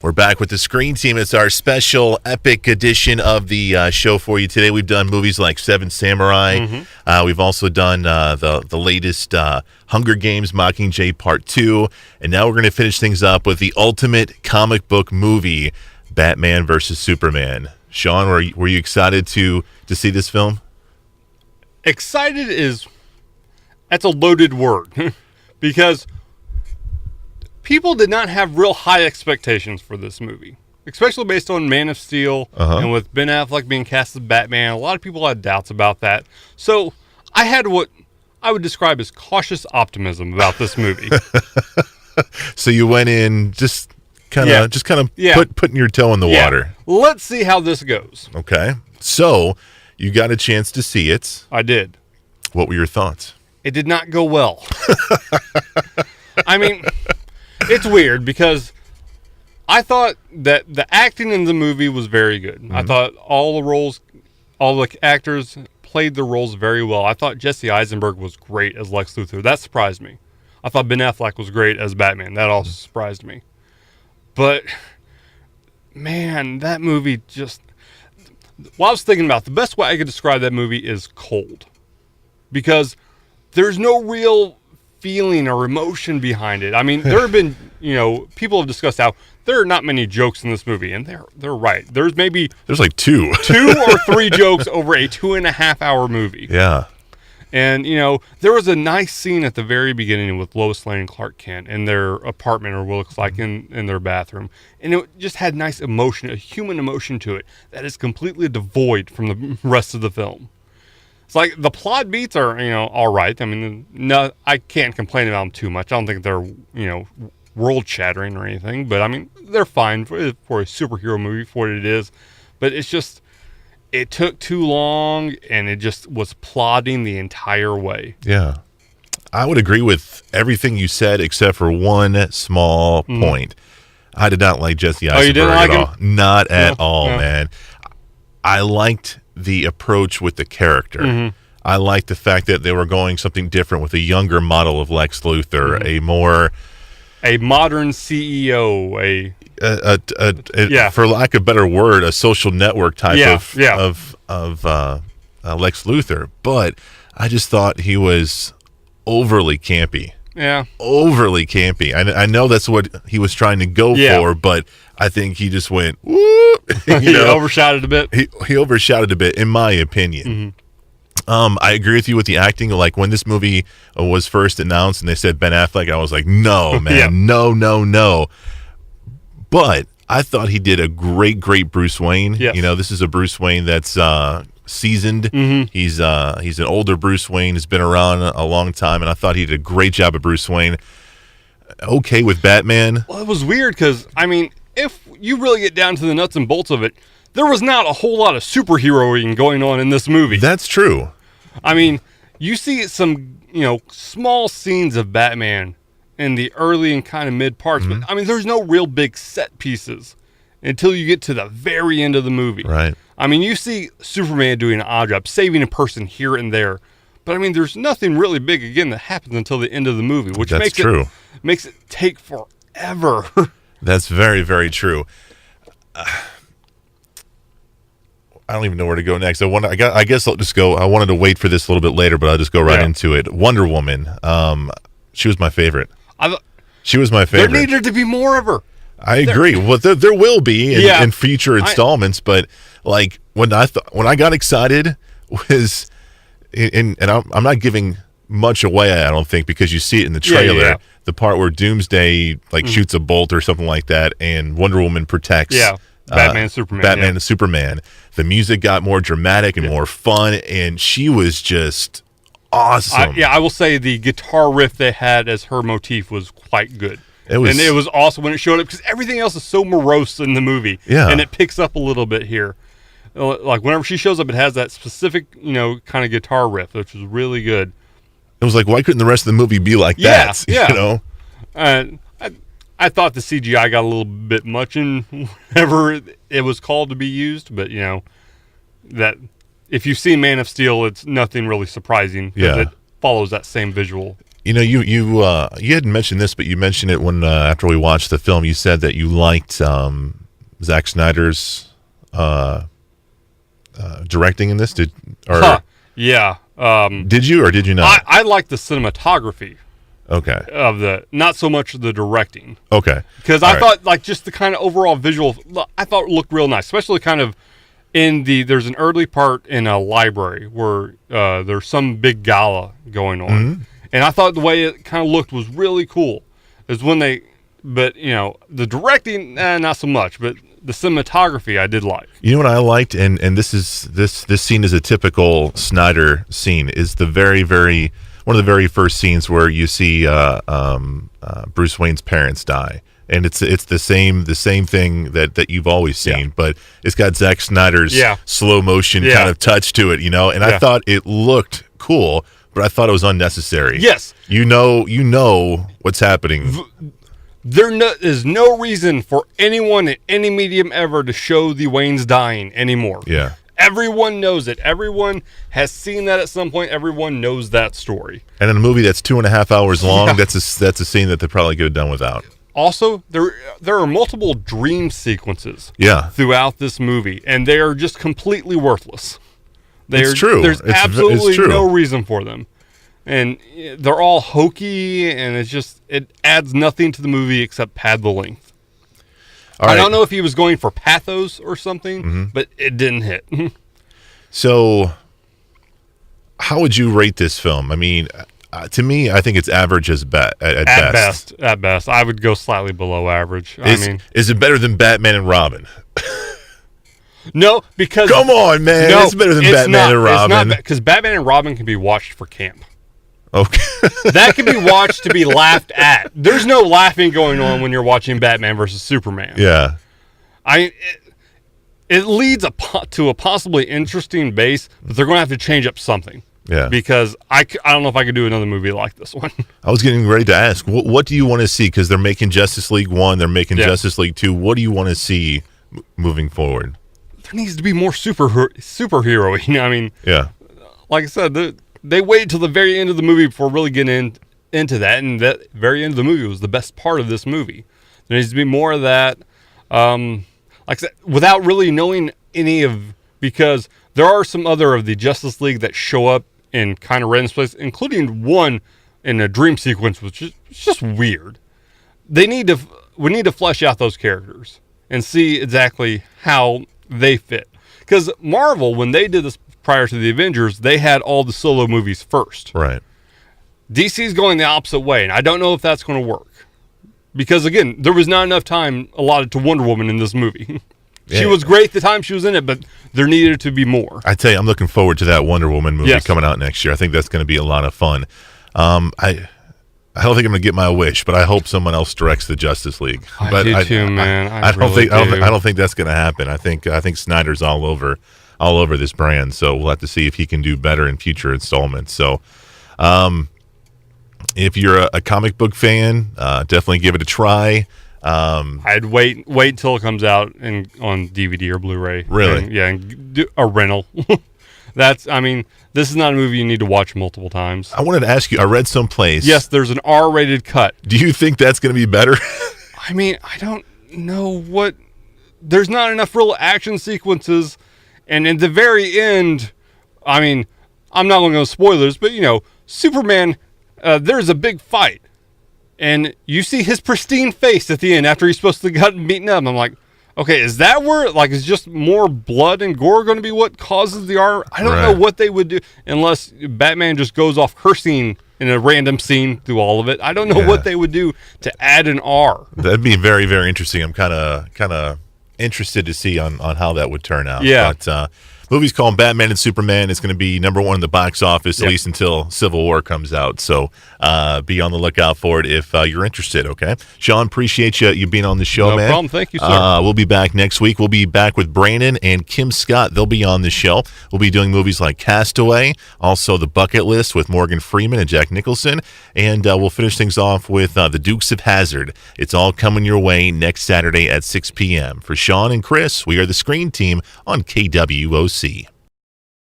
We're back with the Screen Team. It's our special epic edition of the show for you today. We've done movies like Seven Samurai. Mm-hmm. We've also done the latest Hunger Games Mockingjay Part 2. And now we're going to finish things up with the ultimate comic book movie, Batman versus Superman. Sean, were you excited to see this film? Excited that's a loaded word because people did not have real high expectations for this movie, especially based on Man of Steel and with Ben Affleck being cast as Batman. A lot of people had doubts about that. So I had what I would describe as cautious optimism about this movie. So you went in just kind of putting your toe in the water. Let's see how this goes. Okay. So you got a chance to see it. I did. What were your thoughts? It did not go well. I mean, it's weird because I thought that the acting in the movie was very good. Mm-hmm. I thought all the actors played the roles very well. I thought Jesse Eisenberg was great as Lex Luthor. That surprised me. I thought Ben Affleck was great as Batman. That also surprised me. But, man, that movie just... What I was thinking about, the best way I could describe that movie is cold. Because there's no real feeling or emotion behind it. I mean, there have been, people have discussed how there are not many jokes in this movie, and they're right. There's like two or three jokes over a 2.5-hour movie. Yeah. And, there was a nice scene at the very beginning with Lois Lane and Clark Kent in their apartment, or what looks like in their bathroom. And it just had nice emotion, a human emotion to it that is completely devoid from the rest of the film. It's like the plot beats are, all right. I mean, no, I can't complain about them too much. I don't think they're, world shattering or anything, but I mean, they're fine for a superhero movie for what it is. But it's just, it took too long and it just was plodding the entire way. Yeah. I would agree with everything you said except for one small point. I did not like Jesse Eisenberg you didn't like at him? all. Not at all, man. I liked the approach with the character. Mm-hmm. I liked the fact that they were going something different with a younger model of Lex Luthor, a modern CEO, for lack of a better word, a social network type of Lex Luthor. But I just thought he was overly campy. Yeah. Overly campy. I know that's what he was trying to go for, but I think he just went, whoop. He overshot it a bit. He overshot it a bit, in my opinion. Mm-hmm. I agree with you with the acting. Like, when this movie was first announced and they said Ben Affleck, I was like, no, man, no. But I thought he did a great Bruce Wayne. Yes. This is a Bruce Wayne that's seasoned. Mm-hmm. He's an older Bruce Wayne. He's been around a long time, and I thought he did a great job of Bruce Wayne. Okay with Batman. Well, it was weird because, I mean, if you really get down to the nuts and bolts of it, there was not a whole lot of superheroing going on in this movie. That's true. I mean, you see some, small scenes of Batman in the early and kind of mid parts, but I mean, there's no real big set pieces until you get to the very end of the movie. Right. I mean, you see Superman doing an odd job, saving a person here and there, but I mean, there's nothing really big again that happens until the end of the movie, which makes it take forever. That's very, very true. I don't even know where to go next. I guess I'll just go. I wanted to wait for this a little bit later, but I'll just go right into it. Wonder Woman. She was my favorite. She was my favorite. There needed to be more of her. I agree. Well, there will be in future installments, but like when I got excited was, and I'm not giving much away, I don't think, because you see it in the trailer. Yeah. The part where Doomsday shoots a bolt or something like that, and Wonder Woman protects. Yeah. Batman and Superman. The music got more dramatic and more fun, and she was just awesome. I will say the guitar riff they had as her motif was quite good. It was awesome when it showed up, because everything else is so morose in the movie. Yeah. And it picks up a little bit here. Like, whenever she shows up, it has that specific, kind of guitar riff, which is really good. It was like, why couldn't the rest of the movie be like that? Yeah. I thought the CGI got a little bit much in whenever it was called to be used, but that if you've seen Man of Steel, it's nothing really surprising because it follows that same visual You hadn't mentioned this, but you mentioned it when after we watched the film. You said that you liked Zack Snyder's directing in this. Yeah. Did you or did you not? I like the cinematography. Okay. Of not so much the directing. Okay. Because I thought like just the kind of overall visual, I thought it looked real nice, especially kind of there's an early part in a library where there's some big gala going on. Mm-hmm. And I thought the way it kind of looked was really cool. Is when but the directing, not so much, but the cinematography I did like. You know what I liked, and this scene is a typical Snyder scene, is the one of the very first scenes where you see Bruce Wayne's parents die. And it's the same thing that you've always seen, but it's got Zack Snyder's slow motion kind of touch to it, and I thought it looked cool, but I thought it was unnecessary. Yes. You know what's happening. There is no reason for anyone in any medium ever to show the Waynes dying anymore. Yeah. Everyone knows it. Everyone has seen that at some point. Everyone knows that story. And in a movie that's 2.5 hours long, that's a scene that they probably could have done without. Also, there are multiple dream sequences throughout this movie, and they are just completely worthless. It's true. There's absolutely no reason for them. And they're all hokey, and it adds nothing to the movie except pad the length. I don't know if he was going for pathos or something, but it didn't hit. So, how would you rate this film? I mean, to me, I think it's average at best. At best, I would go slightly below average. Is it better than Batman and Robin? No, because come on, man, it's better than Batman and Robin. It's not because Batman and Robin can be watched for camp. Okay, that can be watched to be laughed at. There's no laughing going on when you're watching Batman versus Superman. Yeah, it leads to a possibly interesting base, but they're going to have to change up something. Yeah, because I don't know if I could do another movie like this one. I was getting ready to ask, what do you want to see? Because they're making Justice League 1, they're making Justice League 2. What do you want to see moving forward? There needs to be more superhero-y. I mean, like I said, they waited till the very end of the movie before really getting into that, and that very end of the movie was the best part of this movie. There needs to be more of that, like I said, without really knowing because there are some other of the Justice League that show up in kind of random places, including one in a dream sequence, which is just weird. We need to flesh out those characters and see exactly how they fit. Because Marvel, when they did this prior to the Avengers, they had all the solo movies first. Right. DC's going the opposite way, and I don't know if that's going to work. Because, again, there was not enough time allotted to Wonder Woman in this movie. She was great the time she was in it, but there needed to be more. I tell you, I'm looking forward to that Wonder Woman movie coming out next year. I think that's going to be a lot of fun. I don't think I'm going to get my wish, but I hope someone else directs the Justice League. I do too, man. I don't think that's going to happen. I think Snyder's all over this brand, so we'll have to see if he can do better in future installments. So, if you're a comic book fan, definitely give it a try. I'd wait until it comes out on DVD or Blu-ray. Really? And do a rental. This is not a movie you need to watch multiple times. I wanted to ask you, I read someplace. Yes, there's an R-rated cut. Do you think that's going to be better? I don't know what. There's not enough real action sequences, and in the very end, I'm not going to go spoilers, but Superman, there's a big fight. And you see his pristine face at the end after he's supposed to get beaten up. I'm like, okay, is that where, is just more blood and gore going to be what causes the R? I don't know what they would do unless Batman just goes off cursing in a random scene through all of it. I don't know what they would do to add an R. That'd be very, very interesting. I'm kind of interested to see on how that would turn out. Yeah. But, movie's called Batman and Superman. It's going to be #1 in the box office, at least until Civil War comes out. So be on the lookout for it if you're interested, okay? Sean, appreciate you being on the show, man. No problem. Thank you, sir. We'll be back next week. We'll be back with Brandon and Kim Scott. They'll be on the show. We'll be doing movies like Castaway, also The Bucket List with Morgan Freeman and Jack Nicholson, and we'll finish things off with The Dukes of Hazzard. It's all coming your way next Saturday at 6 p.m. For Sean and Chris, we are the Screen Team on KWOC.